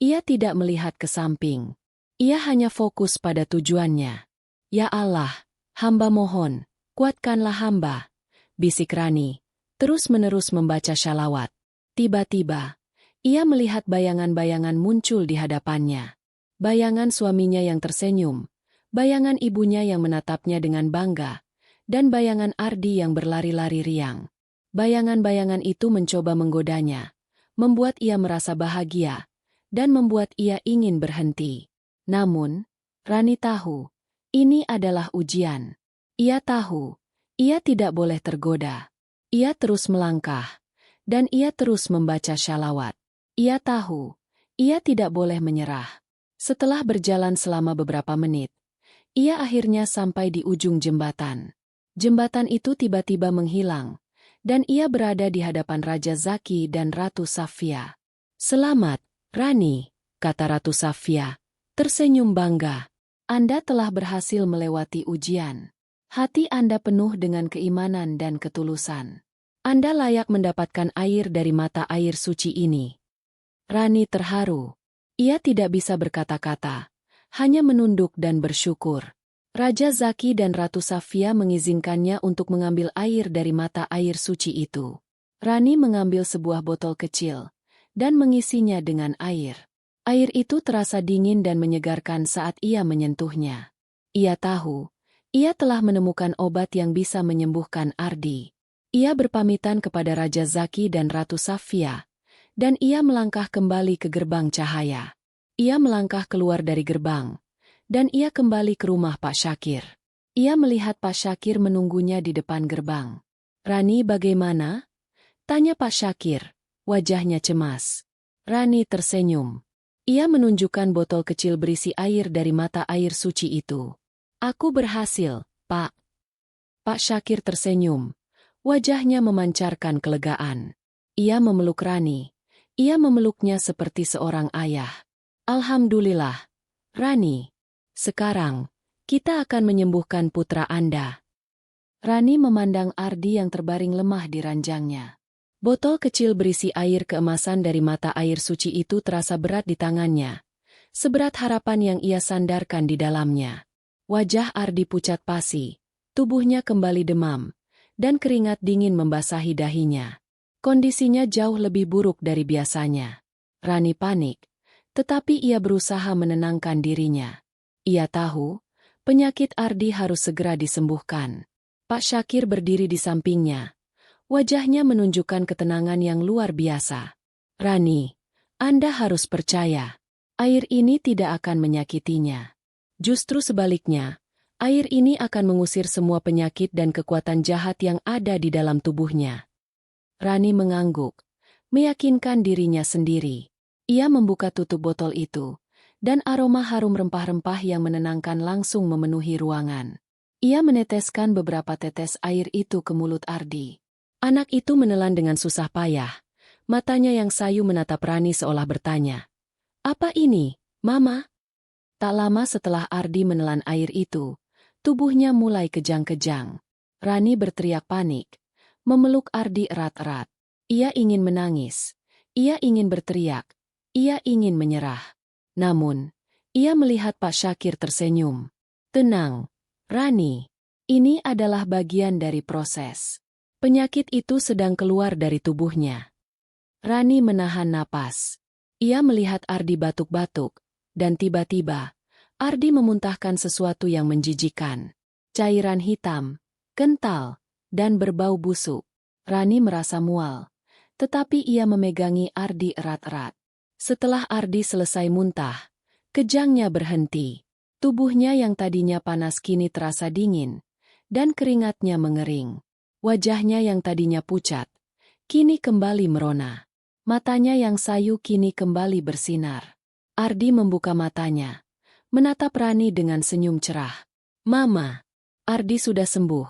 Ia tidak melihat ke samping. Ia hanya fokus pada tujuannya. Ya Allah, hamba mohon, kuatkanlah hamba. Bisik Rani, terus-menerus membaca syalawat. Tiba-tiba, ia melihat bayangan-bayangan muncul di hadapannya. Bayangan suaminya yang tersenyum, bayangan ibunya yang menatapnya dengan bangga, dan bayangan Ardi yang berlari-lari riang. Bayangan-bayangan itu mencoba menggodanya, membuat ia merasa bahagia, dan membuat ia ingin berhenti. Namun, Rani tahu, ini adalah ujian. Ia tahu, ia tidak boleh tergoda. Ia terus melangkah, dan ia terus membaca syalawat. Ia tahu, ia tidak boleh menyerah. Setelah berjalan selama beberapa menit, ia akhirnya sampai di ujung jembatan. Jembatan itu tiba-tiba menghilang, Dan ia berada di hadapan Raja Zaki dan Ratu Safia. "Selamat, Rani," kata Ratu Safia, tersenyum bangga. "Anda telah berhasil melewati ujian. Hati Anda penuh dengan keimanan dan ketulusan. Anda layak mendapatkan air dari mata air suci ini." Rani terharu. Ia tidak bisa berkata-kata, hanya menunduk dan bersyukur. Raja Zaki dan Ratu Safia mengizinkannya untuk mengambil air dari mata air suci itu. Rani mengambil sebuah botol kecil dan mengisinya dengan air. Air itu terasa dingin dan menyegarkan saat ia menyentuhnya. Ia tahu, ia telah menemukan obat yang bisa menyembuhkan Ardi. Ia berpamitan kepada Raja Zaki dan Ratu Safia, dan ia melangkah kembali ke gerbang cahaya. Ia melangkah keluar dari gerbang, dan ia kembali ke rumah Pak Syakir. Ia melihat Pak Syakir menunggunya di depan gerbang. "Rani bagaimana?" tanya Pak Syakir, wajahnya cemas. Rani tersenyum. Ia menunjukkan botol kecil berisi air dari mata air suci itu. "Aku berhasil, Pak." Pak Syakir tersenyum. Wajahnya memancarkan kelegaan. Ia memeluk Rani. Ia memeluknya seperti seorang ayah. "Alhamdulillah, Rani. Sekarang, kita akan menyembuhkan putra Anda." Rani memandang Ardi yang terbaring lemah di ranjangnya. Botol kecil berisi air keemasan dari mata air suci itu terasa berat di tangannya, seberat harapan yang ia sandarkan di dalamnya. Wajah Ardi pucat pasi, tubuhnya kembali demam, dan keringat dingin membasahi dahinya. Kondisinya jauh lebih buruk dari biasanya. Rani panik, tetapi ia berusaha menenangkan dirinya. Ia tahu, penyakit Ardi harus segera disembuhkan. Pak Syakir berdiri di sampingnya. Wajahnya menunjukkan ketenangan yang luar biasa. "Rani, Anda harus percaya. Air ini tidak akan menyakitinya. Justru sebaliknya, air ini akan mengusir semua penyakit dan kekuatan jahat yang ada di dalam tubuhnya." Rani mengangguk, meyakinkan dirinya sendiri. Ia membuka tutup botol itu, dan aroma harum rempah-rempah yang menenangkan langsung memenuhi ruangan. Ia meneteskan beberapa tetes air itu ke mulut Ardi. Anak itu menelan dengan susah payah. Matanya yang sayu menatap Rani seolah bertanya, "Apa ini, Mama?" Tak lama setelah Ardi menelan air itu, tubuhnya mulai kejang-kejang. Rani berteriak panik, memeluk Ardi erat-erat. Ia ingin menangis, ia ingin berteriak, ia ingin menyerah. Namun, ia melihat Pak Syakir tersenyum. "Tenang, Rani. Ini adalah bagian dari proses. Penyakit itu sedang keluar dari tubuhnya." Rani menahan napas. Ia melihat Ardi batuk-batuk, dan tiba-tiba, Ardi memuntahkan sesuatu yang menjijikkan. Cairan hitam, kental, dan berbau busuk. Rani merasa mual, tetapi ia memegangi Ardi erat-erat. Setelah Ardi selesai muntah, kejangnya berhenti. Tubuhnya yang tadinya panas kini terasa dingin, dan keringatnya mengering. Wajahnya yang tadinya pucat, kini kembali merona. Matanya yang sayu kini kembali bersinar. Ardi membuka matanya, menatap Rani dengan senyum cerah. "Mama, Ardi sudah sembuh,"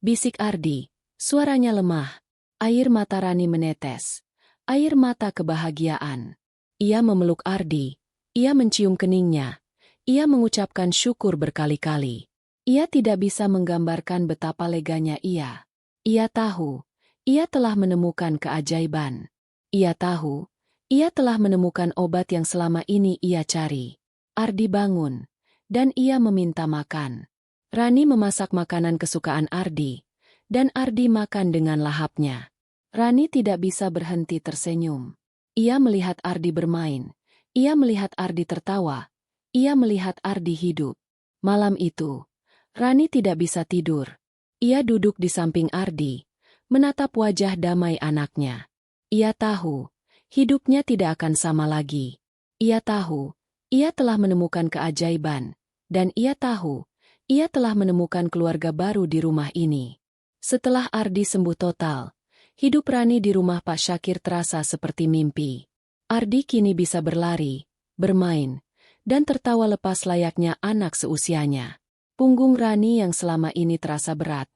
bisik Ardi, suaranya lemah. Air mata Rani menetes, air mata kebahagiaan. Ia memeluk Ardi, ia mencium keningnya, ia mengucapkan syukur berkali-kali. Ia tidak bisa menggambarkan betapa leganya ia. Ia tahu, ia telah menemukan keajaiban. Ia tahu, ia telah menemukan obat yang selama ini ia cari. Ardi bangun, dan ia meminta makan. Rani memasak makanan kesukaan Ardi, dan Ardi makan dengan lahapnya. Rani tidak bisa berhenti tersenyum. Ia melihat Ardi bermain, ia melihat Ardi tertawa, ia melihat Ardi hidup. Malam itu, Rani tidak bisa tidur. Ia duduk di samping Ardi, menatap wajah damai anaknya. Ia tahu, hidupnya tidak akan sama lagi. Ia tahu, ia telah menemukan keajaiban, dan ia tahu, ia telah menemukan keluarga baru di rumah ini. Setelah Ardi sembuh total, hidup Rani di rumah Pak Syakir terasa seperti mimpi. Ardi kini bisa berlari, bermain, dan tertawa lepas layaknya anak seusianya. Punggung Rani yang selama ini terasa berat,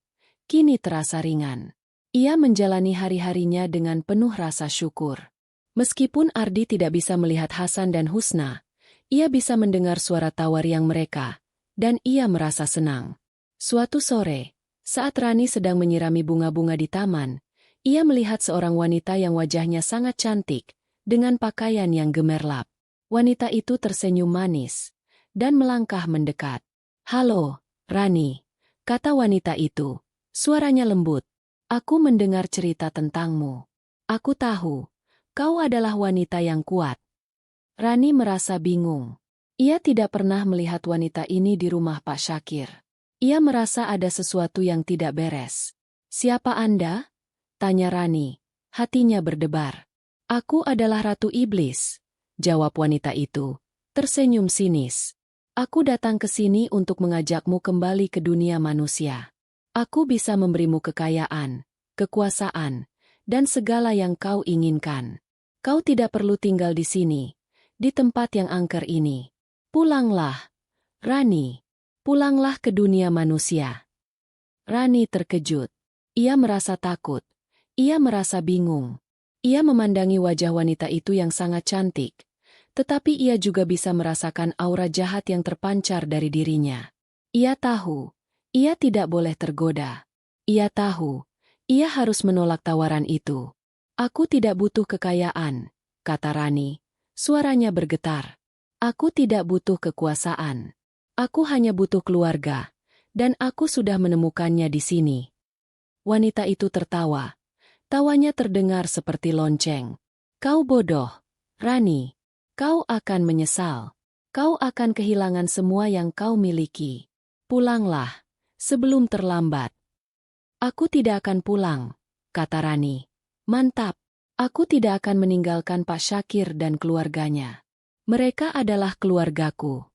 kini terasa ringan. Ia menjalani hari-harinya dengan penuh rasa syukur. Meskipun Ardi tidak bisa melihat Hasan dan Husna, ia bisa mendengar suara tawa riang mereka, dan ia merasa senang. Suatu sore, saat Rani sedang menyirami bunga-bunga di taman, ia melihat seorang wanita yang wajahnya sangat cantik, dengan pakaian yang gemerlap. Wanita itu tersenyum manis, dan melangkah mendekat. "Halo, Rani," kata wanita itu. Suaranya lembut. "Aku mendengar cerita tentangmu. Aku tahu, kau adalah wanita yang kuat." Rani merasa bingung. Ia tidak pernah melihat wanita ini di rumah Pak Syakir. Ia merasa ada sesuatu yang tidak beres. "Siapa Anda?" tanya Rani. Hatinya berdebar. "Aku adalah Ratu Iblis," jawab wanita itu, tersenyum sinis. "Aku datang ke sini untuk mengajakmu kembali ke dunia manusia. Aku bisa memberimu kekayaan, kekuasaan, dan segala yang kau inginkan. Kau tidak perlu tinggal di sini, di tempat yang angker ini. Pulanglah, Rani. Pulanglah ke dunia manusia." Rani terkejut. Ia merasa takut. Ia merasa bingung. Ia memandangi wajah wanita itu yang sangat cantik, tetapi ia juga bisa merasakan aura jahat yang terpancar dari dirinya. Ia tahu, ia tidak boleh tergoda. Ia tahu, ia harus menolak tawaran itu. "Aku tidak butuh kekayaan," kata Rani. Suaranya bergetar. "Aku tidak butuh kekuasaan. Aku hanya butuh keluarga, dan aku sudah menemukannya di sini." Wanita itu tertawa. Tawanya terdengar seperti lonceng. "Kau bodoh, Rani. Kau akan menyesal. Kau akan kehilangan semua yang kau miliki. Pulanglah, sebelum terlambat." "Aku tidak akan pulang," kata Rani. "Mantap. Aku tidak akan meninggalkan Pak Syakir dan keluarganya. Mereka adalah keluargaku."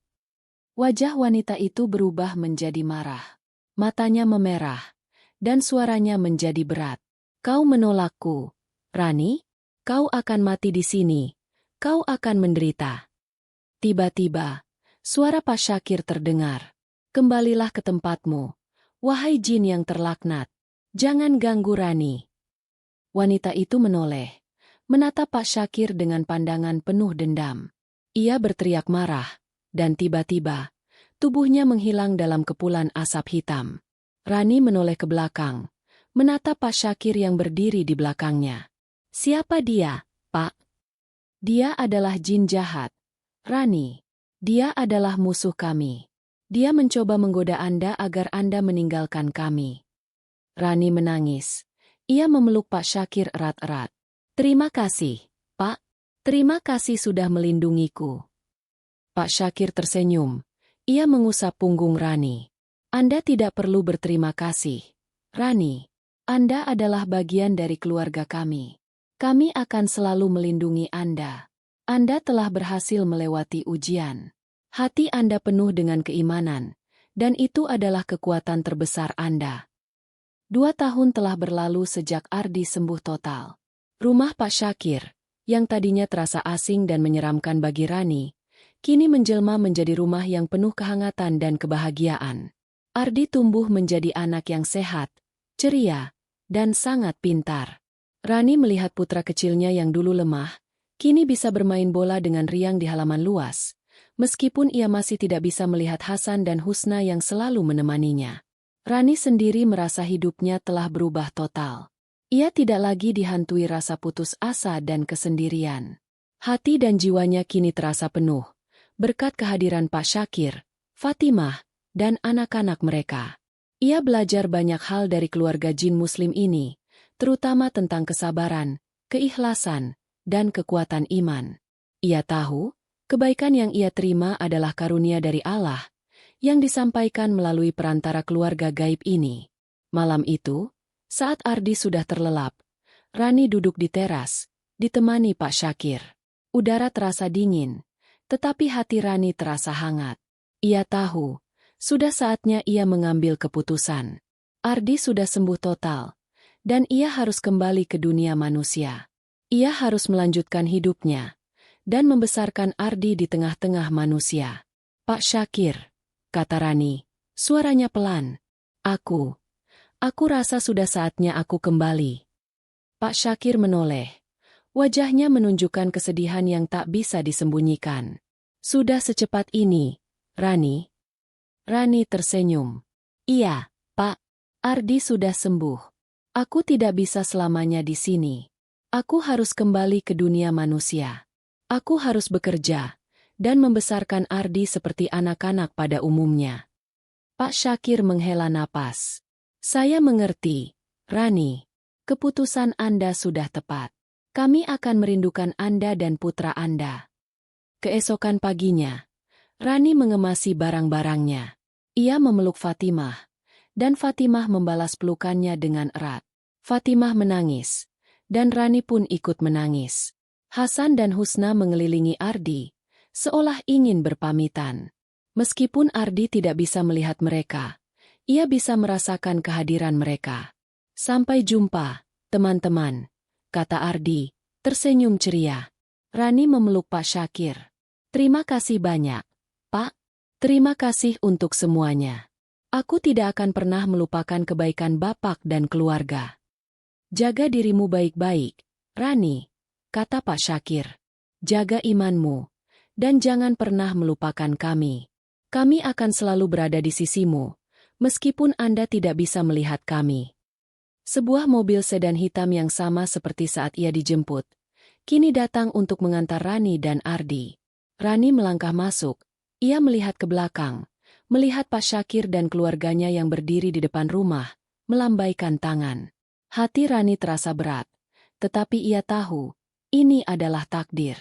Wajah wanita itu berubah menjadi marah. Matanya memerah, dan suaranya menjadi berat. "Kau menolakku, Rani? Kau akan mati di sini. Kau akan menderita." Tiba-tiba, suara Pak Syakir terdengar. "Kembalilah ke tempatmu, wahai jin yang terlaknat. Jangan ganggu Rani." Wanita itu menoleh, menatap Pak Syakir dengan pandangan penuh dendam. Ia berteriak marah, dan tiba-tiba, tubuhnya menghilang dalam kepulan asap hitam. Rani menoleh ke belakang, menatap Pak Syakir yang berdiri di belakangnya. "Siapa dia, Pak?" "Dia adalah jin jahat, Rani. Dia adalah musuh kami. Dia mencoba menggoda Anda agar Anda meninggalkan kami." Rani menangis. Ia memeluk Pak Syakir erat-erat. "Terima kasih, Pak. Terima kasih sudah melindungiku." Pak Syakir tersenyum. Ia mengusap punggung Rani. "Anda tidak perlu berterima kasih, Rani. Anda adalah bagian dari keluarga kami. Kami akan selalu melindungi Anda. Anda telah berhasil melewati ujian. Hati Anda penuh dengan keimanan, dan itu adalah kekuatan terbesar Anda." 2 tahun telah berlalu sejak Ardi sembuh total. Rumah Pak Syakir, yang tadinya terasa asing dan menyeramkan bagi Rani, kini menjelma menjadi rumah yang penuh kehangatan dan kebahagiaan. Ardi tumbuh menjadi anak yang sehat, ceria, dan sangat pintar. Rani melihat putra kecilnya yang dulu lemah, kini bisa bermain bola dengan riang di halaman luas, meskipun ia masih tidak bisa melihat Hasan dan Husna yang selalu menemaninya. Rani sendiri merasa hidupnya telah berubah total. Ia tidak lagi dihantui rasa putus asa dan kesendirian. Hati dan jiwanya kini terasa penuh, berkat kehadiran Pak Syakir, Fatimah, dan anak-anak mereka. Ia belajar banyak hal dari keluarga jin muslim ini, terutama tentang kesabaran, keikhlasan, dan kekuatan iman. Ia tahu, kebaikan yang ia terima adalah karunia dari Allah, yang disampaikan melalui perantara keluarga gaib ini. Malam itu, saat Ardi sudah terlelap, Rani duduk di teras, ditemani Pak Syakir. Udara terasa dingin, tetapi hati Rani terasa hangat. Ia tahu, sudah saatnya ia mengambil keputusan. Ardi sudah sembuh total, dan ia harus kembali ke dunia manusia. Ia harus melanjutkan hidupnya, dan membesarkan Ardi di tengah-tengah manusia. "Pak Syakir," kata Rani, suaranya pelan. Aku rasa sudah saatnya aku kembali. Pak Syakir menoleh. Wajahnya menunjukkan kesedihan yang tak bisa disembunyikan. Sudah secepat ini, Rani? Rani tersenyum. Iya, Pak. Ardi sudah sembuh. Aku tidak bisa selamanya di sini. Aku harus kembali ke dunia manusia. Aku harus bekerja dan membesarkan Ardi seperti anak-anak pada umumnya. Pak Syakir menghela napas. Saya mengerti, Rani. Keputusan Anda sudah tepat. Kami akan merindukan Anda dan putra Anda. Keesokan paginya, Rani mengemasi barang-barangnya. Ia memeluk Fatimah, dan Fatimah membalas pelukannya dengan erat. Fatimah menangis, dan Rani pun ikut menangis. Hasan dan Husna mengelilingi Ardi, seolah ingin berpamitan. Meskipun Ardi tidak bisa melihat mereka, ia bisa merasakan kehadiran mereka. Sampai jumpa, teman-teman, kata Ardi, tersenyum ceria. Rani memeluk Pak Syakir. Terima kasih banyak, Pak. Terima kasih untuk semuanya. Aku tidak akan pernah melupakan kebaikan Bapak dan keluarga. Jaga dirimu baik-baik, Rani, kata Pak Syakir. Jaga imanmu, dan jangan pernah melupakan kami. Kami akan selalu berada di sisimu, meskipun Anda tidak bisa melihat kami. Sebuah mobil sedan hitam yang sama seperti saat ia dijemput, kini datang untuk mengantar Rani dan Ardi. Rani melangkah masuk, ia melihat ke belakang, melihat Pak Syakir dan keluarganya yang berdiri di depan rumah, melambaikan tangan. Hati Rani terasa berat, tetapi ia tahu, ini adalah takdir.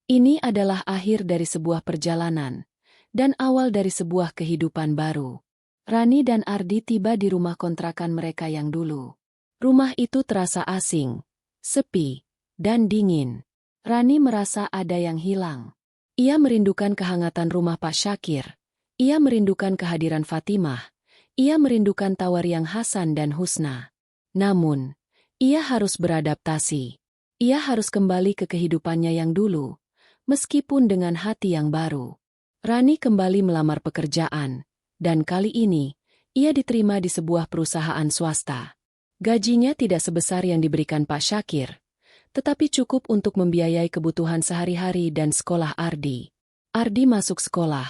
Ini adalah akhir dari sebuah perjalanan, dan awal dari sebuah kehidupan baru. Rani dan Ardi tiba di rumah kontrakan mereka yang dulu. Rumah itu terasa asing, sepi, dan dingin. Rani merasa ada yang hilang. Ia merindukan kehangatan rumah Pak Syakir. Ia merindukan kehadiran Fatimah. Ia merindukan tawa riang Hasan dan Husna. Namun, ia harus beradaptasi. Ia harus kembali ke kehidupannya yang dulu, meskipun dengan hati yang baru. Rani kembali melamar pekerjaan, dan kali ini, ia diterima di sebuah perusahaan swasta. Gajinya tidak sebesar yang diberikan Pak Syakir, tetapi cukup untuk membiayai kebutuhan sehari-hari dan sekolah Ardi. Ardi masuk sekolah,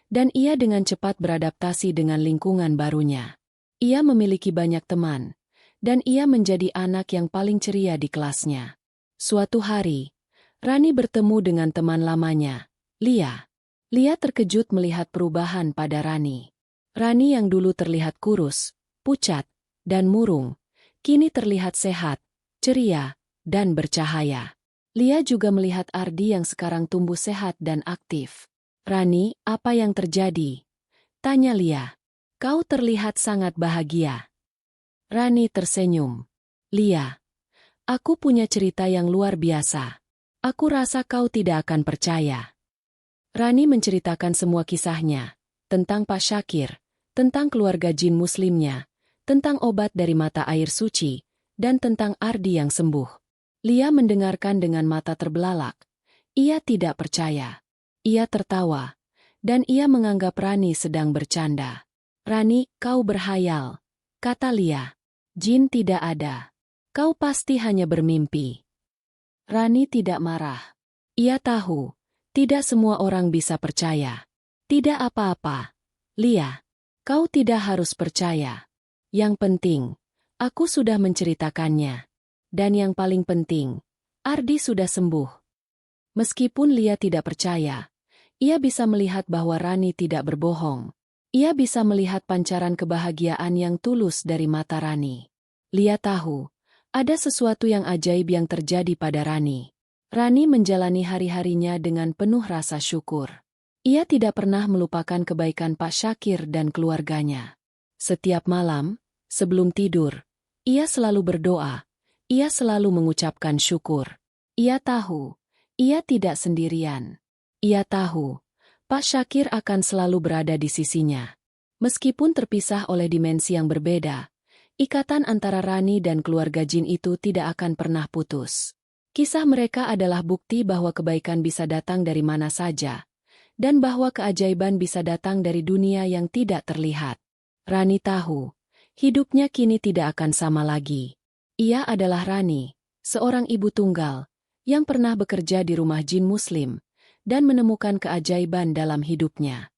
dan ia dengan cepat beradaptasi dengan lingkungan barunya. Ia memiliki banyak teman, dan ia menjadi anak yang paling ceria di kelasnya. Suatu hari, Rani bertemu dengan teman lamanya, Lia. Lia terkejut melihat perubahan pada Rani. Rani yang dulu terlihat kurus, pucat, dan murung, kini terlihat sehat, ceria, dan bercahaya. Lia juga melihat Ardi yang sekarang tumbuh sehat dan aktif. Rani, apa yang terjadi? Tanya Lia. Kau terlihat sangat bahagia. Rani tersenyum. Lia, aku punya cerita yang luar biasa. Aku rasa kau tidak akan percaya. Rani menceritakan semua kisahnya, tentang Pak Syakir, tentang keluarga jin muslimnya, tentang obat dari mata air suci, dan tentang Ardi yang sembuh. Lia mendengarkan dengan mata terbelalak. Ia tidak percaya. Ia tertawa, dan ia menganggap Rani sedang bercanda. Rani, kau berhayal, kata Lia. Jin tidak ada. Kau pasti hanya bermimpi. Rani tidak marah. Ia tahu, tidak semua orang bisa percaya. Tidak apa-apa. Lia, kau tidak harus percaya. Yang penting, aku sudah menceritakannya. Dan yang paling penting, Ardi sudah sembuh. Meskipun Lia tidak percaya, ia bisa melihat bahwa Rani tidak berbohong. Ia bisa melihat pancaran kebahagiaan yang tulus dari mata Rani. Lia tahu, ada sesuatu yang ajaib yang terjadi pada Rani. Rani menjalani hari-harinya dengan penuh rasa syukur. Ia tidak pernah melupakan kebaikan Pak Syakir dan keluarganya. Setiap malam, sebelum tidur, ia selalu berdoa, ia selalu mengucapkan syukur. Ia tahu, ia tidak sendirian. Ia tahu, Pak Syakir akan selalu berada di sisinya. Meskipun terpisah oleh dimensi yang berbeda, ikatan antara Rani dan keluarga jin itu tidak akan pernah putus. Kisah mereka adalah bukti bahwa kebaikan bisa datang dari mana saja, dan bahwa keajaiban bisa datang dari dunia yang tidak terlihat. Rani tahu, Hidupnya kini tidak akan sama lagi. Ia adalah Rani, seorang ibu tunggal, yang pernah bekerja di rumah jin muslim, dan menemukan keajaiban dalam hidupnya.